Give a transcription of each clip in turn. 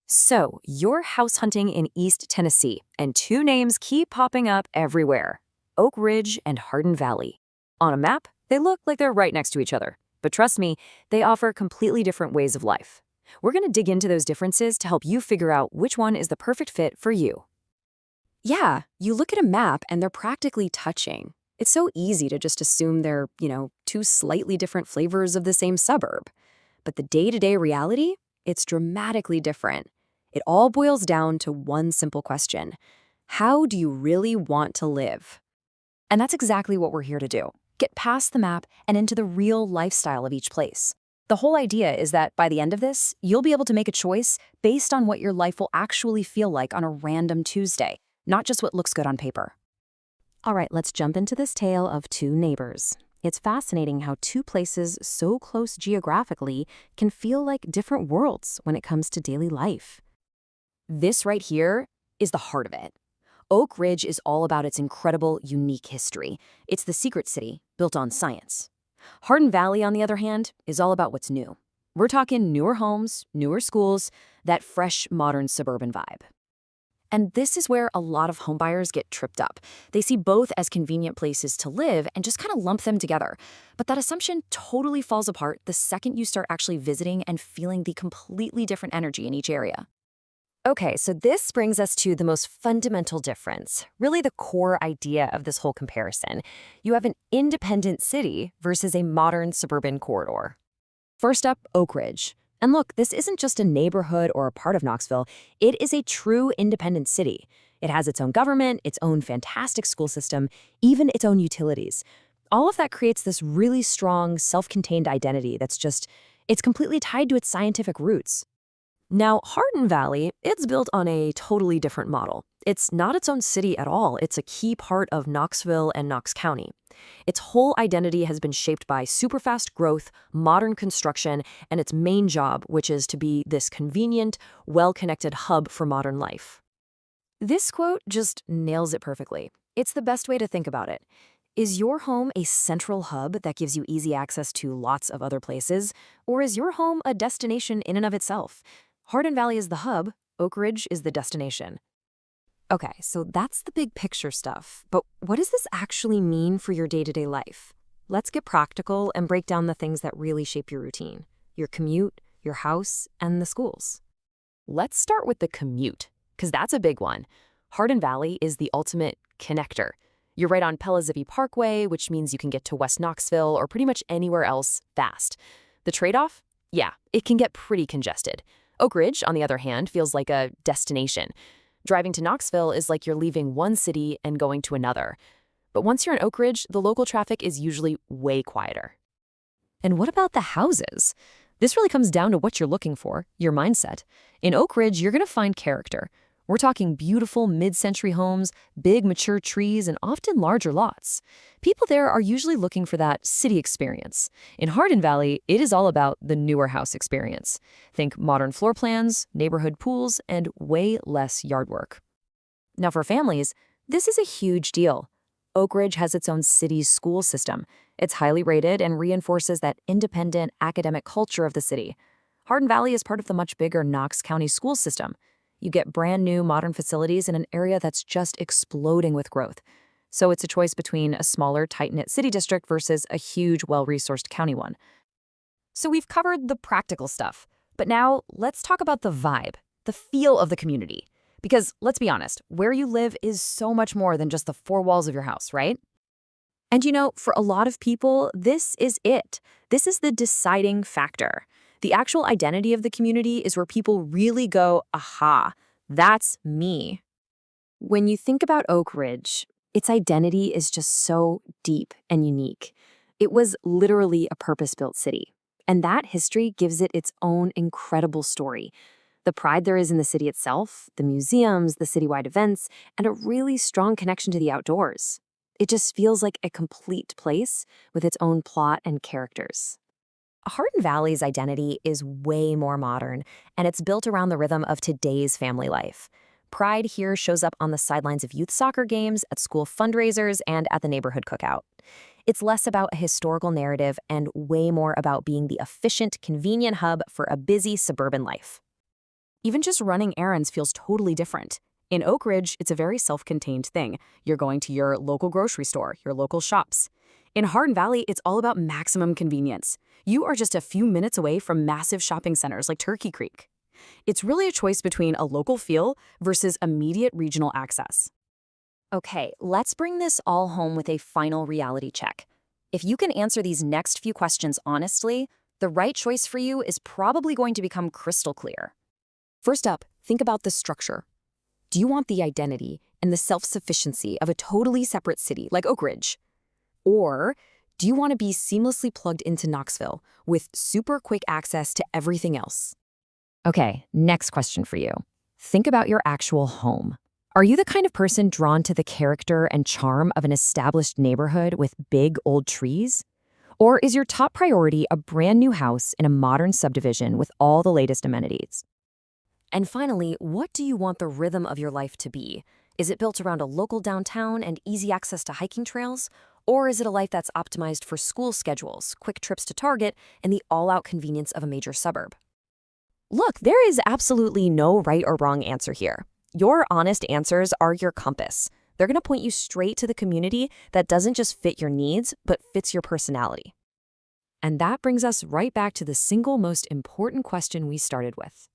So, you're house hunting in East Tennessee, and two names keep popping up everywhere: Oak Ridge and Hardin Valley. On a map, they look like they're right next to each other. But trust me, they offer completely different ways of life. We're going to dig into those differences to help you figure out which one is the perfect fit for you. Yeah, you look at a map and they're practically touching. It's so easy to just assume they're two slightly different flavors of the same suburb. But the day-to-day reality, it's dramatically different. It all boils down to one simple question. How do you really want to live? And that's exactly what we're here to do: get past the map and into the real lifestyle of each place. The whole idea is that by the end of this, you'll be able to make a choice based on what your life will actually feel like on a random Tuesday, not just what looks good on paper. All right, let's jump into this tale of two neighbors. It's fascinating how two places so close geographically can feel like different worlds when it comes to daily life. This right here is the heart of it. Oak Ridge is all about its incredible, unique history. It's the secret city built on science. Hardin Valley, on the other hand, is all about what's new. We're talking newer homes, newer schools, that fresh, modern suburban vibe. And this is where a lot of homebuyers get tripped up. They see both as convenient places to live and just kind of lump them together. But that assumption totally falls apart the second you start actually visiting and feeling the completely different energy in each area. Okay, so this brings us to the most fundamental difference, really the core idea of this whole comparison. You have an independent city versus a modern suburban corridor. First up, Oak Ridge. And look, this isn't just a neighborhood or a part of Knoxville. It is a true independent city. It has its own government, its own fantastic school system, even its own utilities. All of that creates this really strong, self-contained identity it's completely tied to its scientific roots. Now, Hardin Valley, it's built on a totally different model. It's not its own city at all. It's a key part of Knoxville and Knox County. Its whole identity has been shaped by super-fast growth, modern construction, and its main job, which is to be this convenient, well-connected hub for modern life. This quote just nails it perfectly. It's the best way to think about it. Is your home a central hub that gives you easy access to lots of other places, or is your home a destination in and of itself? Hardin Valley is the hub, Oak Ridge is the destination. Okay, so that's the big picture stuff, but what does this actually mean for your day-to-day life? Let's get practical and break down the things that really shape your routine: your commute, your house, and the schools. Let's start with the commute, because that's a big one. Hardin Valley is the ultimate connector. You're right on Pellizippi Parkway, which means you can get to West Knoxville or pretty much anywhere else fast. The trade-off? Yeah, it can get pretty congested. Oak Ridge, on the other hand, feels like a destination. Driving to Knoxville is like you're leaving one city and going to another. But once you're in Oak Ridge, the local traffic is usually way quieter. And what about the houses? This really comes down to what you're looking for, your mindset. In Oak Ridge, you're going to find character. We're talking beautiful mid-century homes, big mature trees, and often larger lots. People there are usually looking for that city experience. In Hardin Valley, it is all about the newer house experience. Think modern floor plans, neighborhood pools, and way less yard work. Now for families, this is a huge deal. Oak Ridge has its own city school system. It's highly rated and reinforces that independent academic culture of the city. Hardin Valley is part of the much bigger Knox County school system. You get brand new modern facilities in an area that's just exploding with growth. So it's a choice between a smaller, tight-knit city district versus a huge, well-resourced county one. So we've covered the practical stuff, but now let's talk about the vibe, the feel of the community. Because let's be honest, where you live is so much more than just the four walls of your house, right? And for a lot of people, this is it. This is the deciding factor. The actual identity of the community is where people really go, aha, that's me. When you think about Oak Ridge, its identity is just so deep and unique. It was literally a purpose-built city, and that history gives it its own incredible story. The pride there is in the city itself, the museums, the citywide events, and a really strong connection to the outdoors. It just feels like a complete place with its own plot and characters. Hardin Valley's identity is way more modern, and it's built around the rhythm of today's family life. Pride here shows up on the sidelines of youth soccer games, at school fundraisers, and at the neighborhood cookout. It's less about a historical narrative and way more about being the efficient, convenient hub for a busy suburban life. Even just running errands feels totally different. In Oak Ridge, it's a very self-contained thing. You're going to your local grocery store, your local shops. In Hardin Valley, it's all about maximum convenience. You are just a few minutes away from massive shopping centers like Turkey Creek. It's really a choice between a local feel versus immediate regional access. Okay, let's bring this all home with a final reality check. If you can answer these next few questions honestly, the right choice for you is probably going to become crystal clear. First up, think about the structure. Do you want the identity and the self-sufficiency of a totally separate city like Oak Ridge? Or do you want to be seamlessly plugged into Knoxville with super quick access to everything else? Okay, next question for you. Think about your actual home. Are you the kind of person drawn to the character and charm of an established neighborhood with big old trees? Or is your top priority a brand new house in a modern subdivision with all the latest amenities? And finally, what do you want the rhythm of your life to be? Is it built around a local downtown and easy access to hiking trails? Or is it a life that's optimized for school schedules, quick trips to Target, and the all-out convenience of a major suburb? Look, there is absolutely no right or wrong answer here. Your honest answers are your compass. They're going to point you straight to the community that doesn't just fit your needs, but fits your personality. And that brings us right back to the single most important question we started with.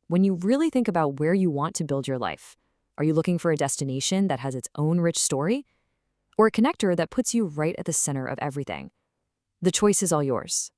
When you really think about where you want to build your life, are you looking for a destination that has its own rich story? Or a connector that puts you right at the center of everything? The choice is all yours.